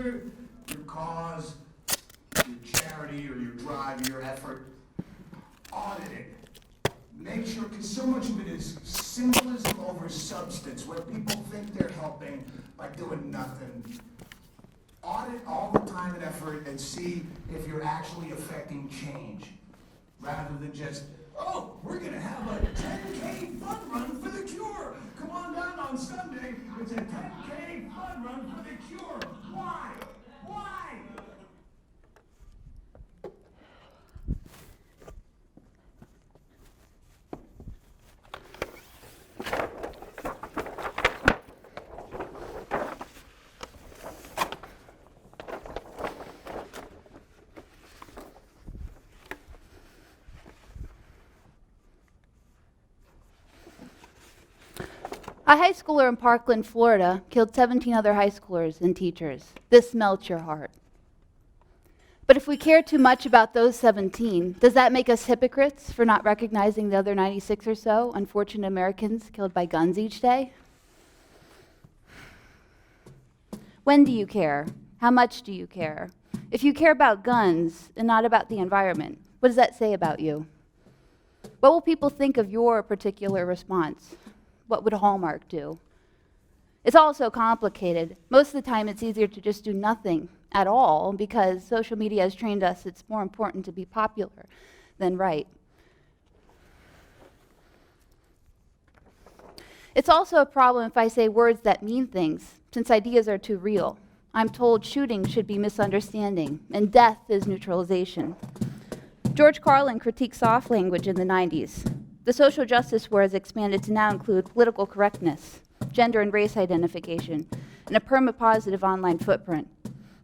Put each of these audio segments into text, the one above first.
consider your cause, your charity, or your drive, your effort, audit it. Make sure, because so much of it is symbolism over substance, where people think they're helping by doing nothing. Audit all the time and effort and see if you're actually affecting change, rather than just, oh, we're going to have a 10K fun run for the cure. Come on down on Sunday. It's a 10K fun run for the cure. Why? Why? A high schooler in Parkland, Florida, killed 17 other high schoolers and teachers. This melts your heart. But if we care too much about those 17, does that make us hypocrites for not recognizing the other 96 or so unfortunate Americans killed by guns each day? When do you care? How much do you care? If you care about guns and not about the environment, what does that say about you? What will people think of your particular response? What would Hallmark do? It's all so complicated. Most of the time, it's easier to just do nothing at all because social media has trained us it's more important to be popular than right. It's also a problem if I say words that mean things, since ideas are too real. I'm told shooting should be misunderstanding, and death is neutralization. George Carlin critiqued soft language in the 90s. The social justice war has expanded to now include political correctness, gender and race identification, and a perma-positive online footprint.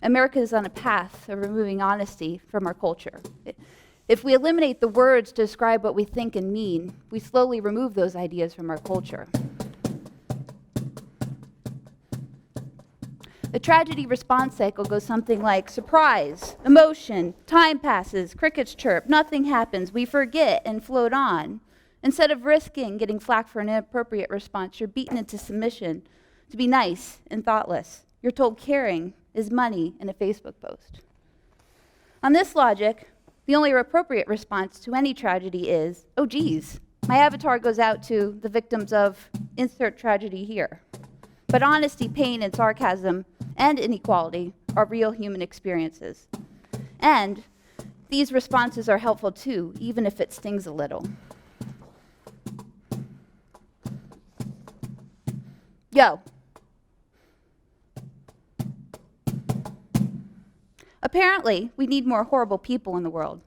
America is on a path of removing honesty from our culture. If we eliminate the words to describe what we think and mean, we slowly remove those ideas from our culture. The tragedy response cycle goes something like surprise, emotion, time passes, crickets chirp, nothing happens, we forget and float on. Instead of risking getting flack for an inappropriate response, you're beaten into submission to be nice and thoughtless. You're told caring is money in a Facebook post. On this logic, the only appropriate response to any tragedy is, oh geez, my avatar goes out to the victims of insert tragedy here. But honesty, pain, and sarcasm and inequality are real human experiences. And these responses are helpful too, even if it stings a little. Yo. Apparently, we need more horrible people in the world.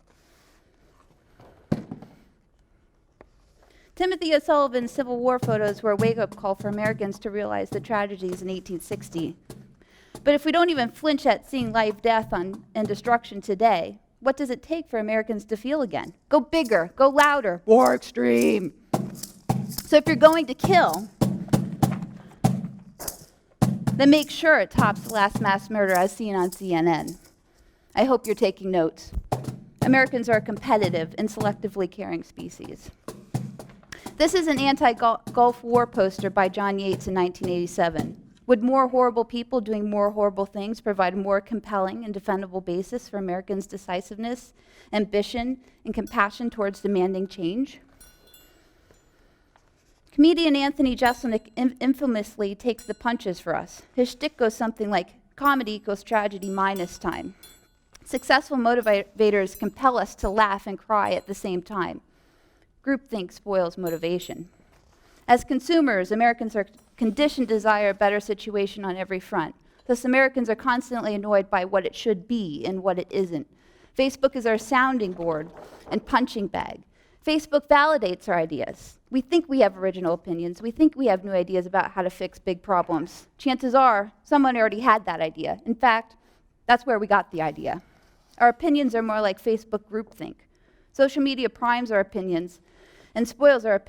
Timothy O'Sullivan's Civil War photos were a wake-up call for Americans to realize the tragedies in 1860. But if we don't even flinch at seeing life, death, and destruction today, what does it take for Americans to feel again? Go bigger, go louder, more extreme. So if you're going to kill, then make sure it tops the last mass murder as seen on CNN. I hope you're taking notes. Americans are a competitive and selectively caring species. This is an anti-Gulf War poster by John Yates in 1987. Would more horrible people doing more horrible things provide a more compelling and defendable basis for Americans' decisiveness, ambition, and compassion towards demanding change? Comedian Anthony Jeselnik infamously takes the punches for us. His shtick goes something like, comedy equals tragedy minus time. Successful motivators compel us to laugh and cry at the same time. Groupthink spoils motivation. As consumers, Americans are conditioned to desire a better situation on every front. Thus, Americans are constantly annoyed by what it should be and what it isn't. Facebook is our sounding board and punching bag. Facebook validates our ideas. We think we have original opinions. We think we have new ideas about how to fix big problems. Chances are, someone already had that idea. In fact, that's where we got the idea. Our opinions are more like Facebook groupthink. Social media primes our opinions and spoils our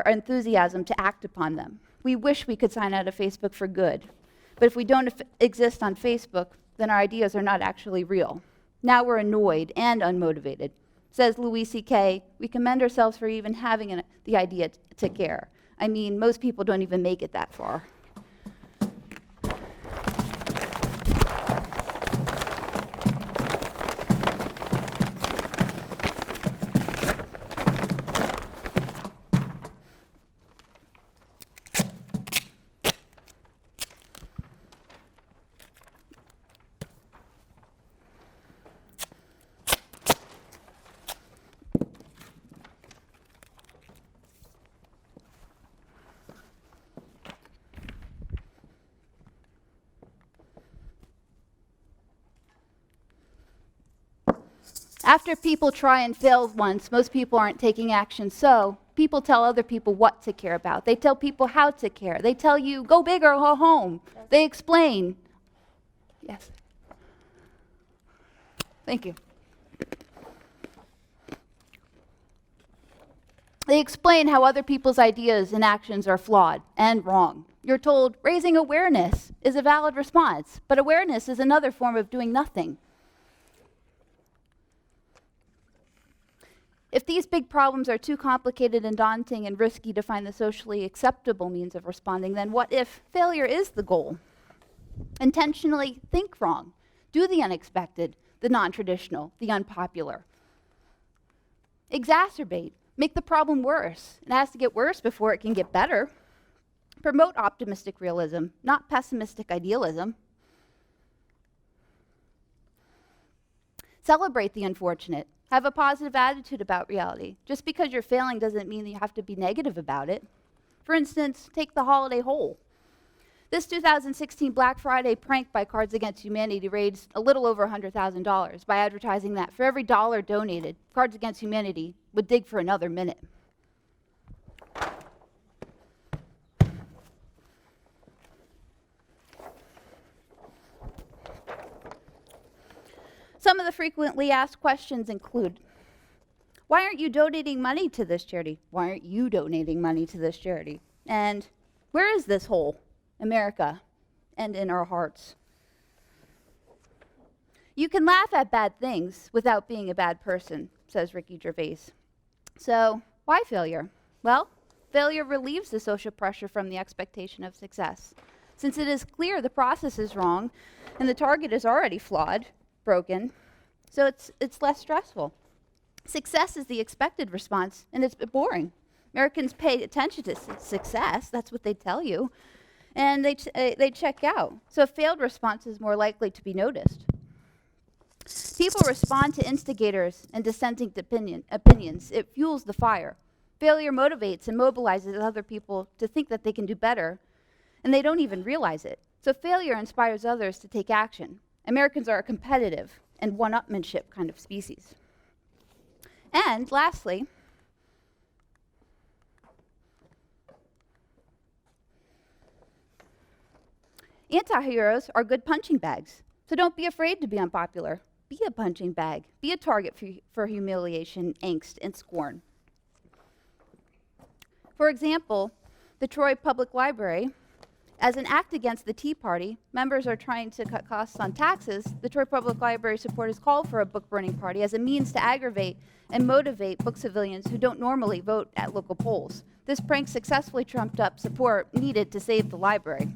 enthusiasm to act upon them. We wish we could sign out of Facebook for good. But if we don't exist on Facebook, then our ideas are not actually real. Now we're annoyed and unmotivated. Says Louis C.K., we commend ourselves for even having the idea to care. I mean, most people don't even make it that far. After people try and fail once, most people aren't taking action, so people tell other people what to care about. They tell people how to care. They tell you, go big or go home. They explain. Yes. Thank you. They explain how other people's ideas and actions are flawed and wrong. You're told raising awareness is a valid response, but awareness is another form of doing nothing. If these big problems are too complicated and daunting and risky to find the socially acceptable means of responding, then what if failure is the goal? Intentionally think wrong. Do the unexpected, the non-traditional, the unpopular. Exacerbate. Make the problem worse. It has to get worse before it can get better. Promote optimistic realism, not pessimistic idealism. Celebrate the unfortunate. Have a positive attitude about reality. Just because you're failing doesn't mean that you have to be negative about it. For instance, take the holiday whole. This 2016 Black Friday prank by Cards Against Humanity raised a little over $100,000 by advertising that for every dollar donated, Cards Against Humanity would dig for another minute. Some of the frequently asked questions include, why aren't you donating money to this charity? Why aren't you donating money to this charity? And where is this hole? America, and in our hearts. You can laugh at bad things without being a bad person, says Ricky Gervais. So, why failure? Well, failure relieves the social pressure from the expectation of success. Since it is clear the process is wrong and the target is already flawed, broken, so it's less stressful. Success is the expected response, and it's boring. Americans pay attention to success, that's what they tell you, and they check out. So a failed response is more likely to be noticed. People respond to instigators and dissenting opinions. It fuels the fire. Failure motivates and mobilizes other people to think that they can do better, and they don't even realize it. So failure inspires others to take action. Americans are a competitive and one-upmanship kind of species. And lastly, anti-heroes are good punching bags. So don't be afraid to be unpopular. Be a punching bag. Be a target for humiliation, angst, and scorn. For example, the Troy Public Library, as an act against the Tea Party, members are trying to cut costs on taxes. The Troy Public Library supporters called for a book burning party as a means to aggravate and motivate book civilians who don't normally vote at local polls. This prank successfully trumped up support needed to save the library.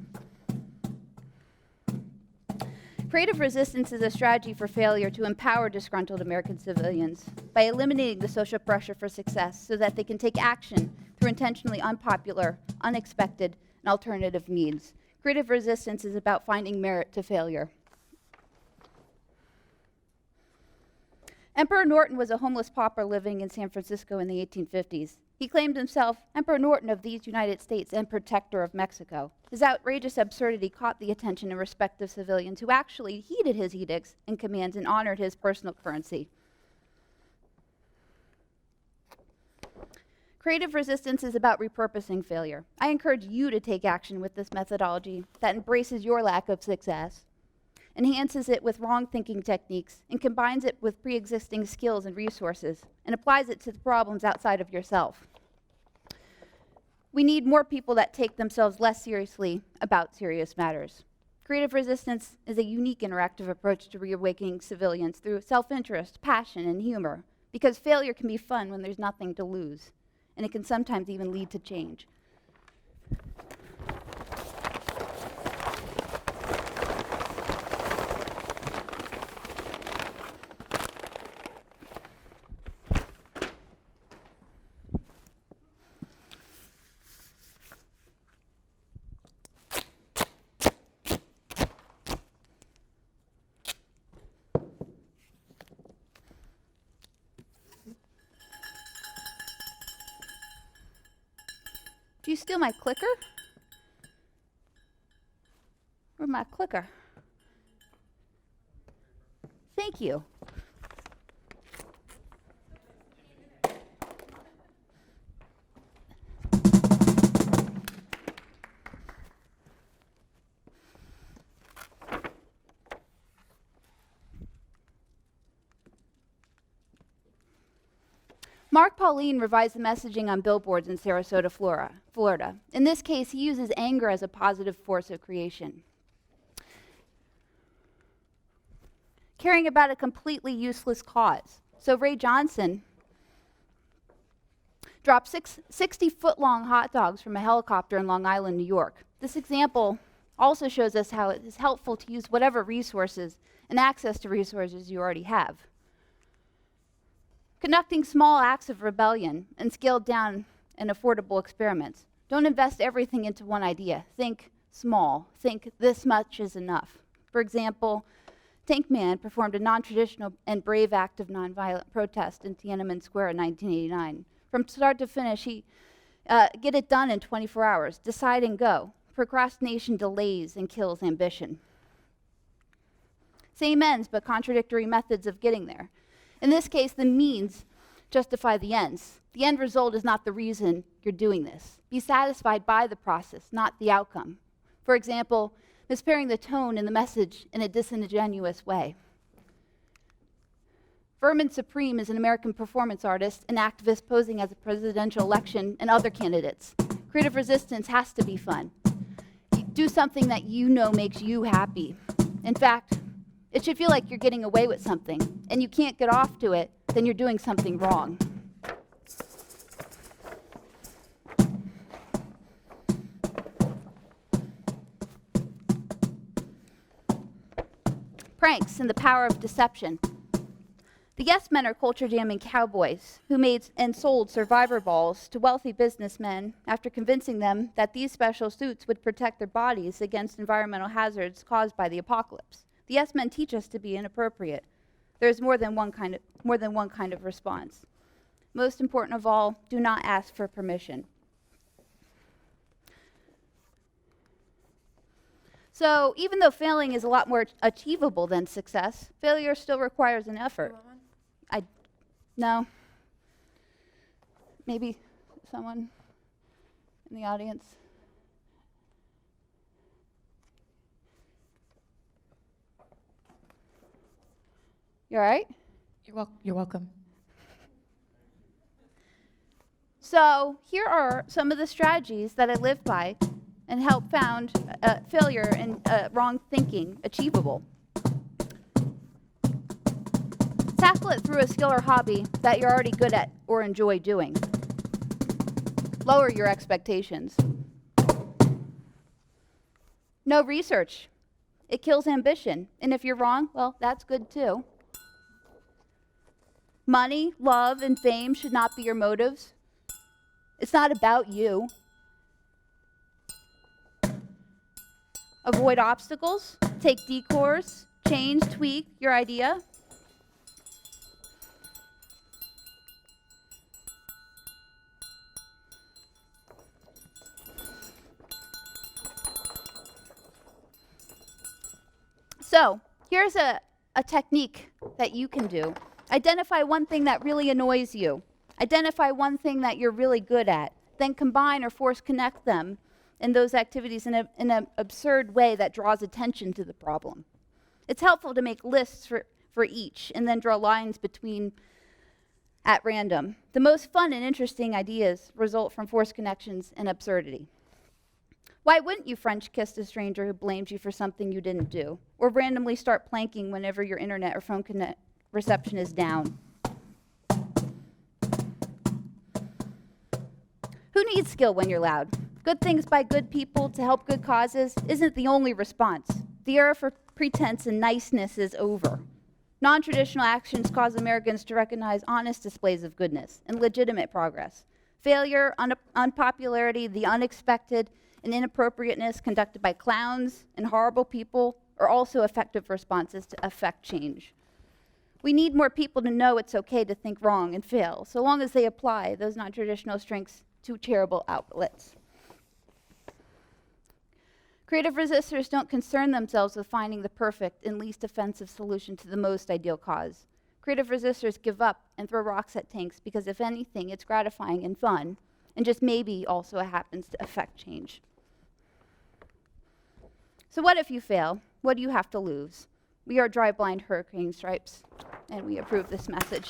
Creative resistance is a strategy for failure to empower disgruntled American civilians by eliminating the social pressure for success so that they can take action through intentionally unpopular, unexpected, and alternative means. Creative resistance is about finding merit to failure. Emperor Norton was a homeless pauper living in San Francisco in the 1850s. He claimed himself Emperor Norton of these United States and protector of Mexico. His outrageous absurdity caught the attention and respect of civilians who actually heeded his edicts and commands and honored his personal currency. Creative resistance is about repurposing failure. I encourage you to take action with this methodology that embraces your lack of success, enhances it with wrong thinking techniques, and combines it with pre-existing skills and resources, and applies it to the problems outside of yourself. We need more people that take themselves less seriously about serious matters. Creative resistance is a unique interactive approach to reawakening civilians through self-interest, passion, and humor, because failure can be fun when there's nothing to lose, and it can sometimes even lead to change. Did you steal my clicker? Where's my clicker? Thank you. Mark Pauline revised the messaging on billboards in Sarasota, Florida. In this case, he uses anger as a positive force of creation. Caring about a completely useless cause. So Ray Johnson dropped 60-foot-long hot dogs from a helicopter in Long Island, New York. This example also shows us how it is helpful to use whatever resources and access to resources you already have. Conducting small acts of rebellion and scaled down and affordable experiments. Don't invest everything into one idea. Think small. Think this much is enough. For example, Tank Man performed a non-traditional and brave act of nonviolent protest in Tiananmen Square in 1989. From start to finish, he get it done in 24 hours. Decide and go. Procrastination delays and kills ambition. Same ends, but contradictory methods of getting there. In this case, the means justify the ends. The end result is not the reason you're doing this. Be satisfied by the process, not the outcome. For example, mispairing the tone and the message in a disingenuous way. Herrmann Supreme is an American performance artist and activist posing as a presidential election and other candidates. Creative resistance has to be fun. Do something that you know makes you happy. In fact, it should feel like you're getting away with something, and you can't get off to it, then you're doing something wrong. Pranks and the power of deception. The yes men are culture jamming cowboys who made and sold survivor balls to wealthy businessmen after convincing them that these special suits would protect their bodies against environmental hazards caused by the apocalypse. The yes men teach us to be inappropriate. There's more than one kind of response. Most important of all, do not ask for permission. So even though failing is a lot more achievable than success, failure still requires an effort. No. Maybe someone in the audience. You all right? You're welcome. So here are some of the strategies that I live by and help found failure and wrong thinking achievable. Tackle it through a skill or hobby that you're already good at or enjoy doing. Lower your expectations. No research. It kills ambition. And if you're wrong, well, that's good too. Money, love, and fame should not be your motives. It's not about you. Avoid obstacles. Take detours. Change, tweak your idea. So here's a technique that you can do. Identify one thing that really annoys you. Identify one thing that you're really good at. Then combine or force connect them in those activities in an absurd way that draws attention to the problem. It's helpful to make lists for each and then draw lines between at random. The most fun and interesting ideas result from forced connections and absurdity. Why wouldn't you French kiss a stranger who blames you for something you didn't do? Or randomly start planking whenever your internet or phone reception is down? Who needs skill when you're loud? Good things by good people to help good causes isn't the only response. The era for pretense and niceness is over. Non-traditional actions cause Americans to recognize honest displays of goodness and legitimate progress. Failure, unpopularity, the unexpected, and inappropriateness conducted by clowns and horrible people are also effective responses to affect change. We need more people to know it's okay to think wrong and fail, so long as they apply those non-traditional strengths to charitable outlets. Creative resistors don't concern themselves with finding the perfect and least offensive solution to the most ideal cause. Creative resistors give up and throw rocks at tanks because, if anything, it's gratifying and fun, and just maybe also happens to affect change. So what if you fail? What do you have to lose? We are dry, blind hurricane stripes, and we approve this message.